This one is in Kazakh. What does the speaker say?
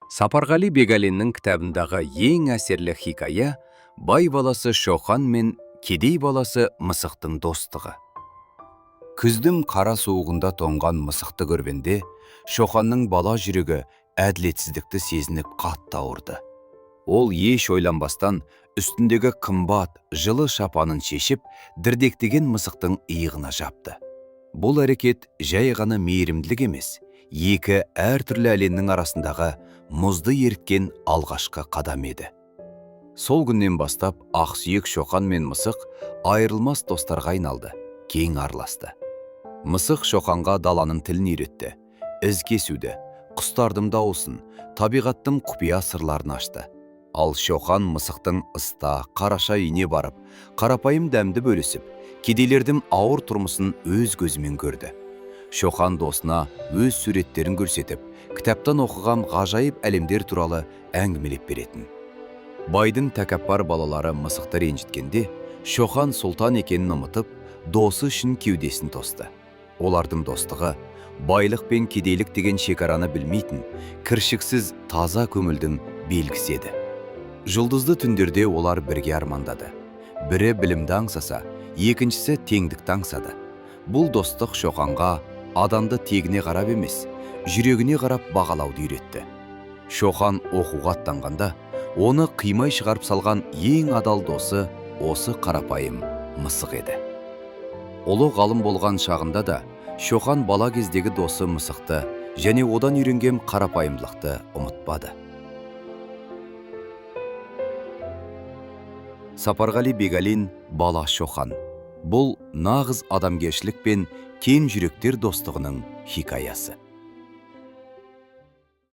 Сапарғали Бегалиннің кітабындағы ең әсерлі хикая бай баласы Шоқан мен кедей баласы мысықтың достығы. Күздің қара суығында тоңған мысықты көргенде Шоқанның бала жүрегі әділетсіздікті сезініп қатты ауырды. Ол еш ойланбастан үстіндегі қымбат жылы шапанын шешіп дірдектеген мысықтың иығына жапты. Бұл әрекет жай ғана мейірімділік емес, екі әртүрлі әлемнің арасындағы мұзды еріткен алғашқы қадам еді. Сол күннен бастап ақсүйек Шоқан мен мысық айырылмас достарға айналды, кең араласты. Мысық Шоқанға даланың тілін үйретті, із кесуді, құстардың дауысын, табиғаттың құпия сырларын ашты. Ал Шоқан мысықтың ыста, қараша үйіне барып, қарапайым дәмді бөлісіп, кедейлердің ауыр тұрмысын өз көзімен көрді. Шоқан досына өз суреттерін көрсетіп, кітаптан оқыған ғажайып әлемдер туралы әңгімелеп беретін. Байдың тәкаппар балалары мысықты ренжіткенде, Шоқан сұлтан екенін ұмытып, досы үшін кеудесін тосты. Олардың достығы байлық пен кедейлік деген шекараны білмейтін, кіршіксіз таза көңілдің белгісі еді. Жұлдызды түндерде олар бірге армандады. Бірі білімді аңсаса, екіншісі теңдікті аңсады. Бұл достық Шоқанға адамды тегіне қарап емес, жүрегіне қарап бағалауды үйретті. Шоқан оқуға аттанғанда, оны қимай шығарып салған ең адал досы осы қарапайым мысық еді. Ұлы ғалым болған шағында да Шоқан бала кездегі досы мысықты және одан үйренген қарапайымдылықты ұмытпады. Сапарғали Бегалин бала Шоқан. Бұл нағыз адамгершілік пен кең жүректер достығының хикаясы.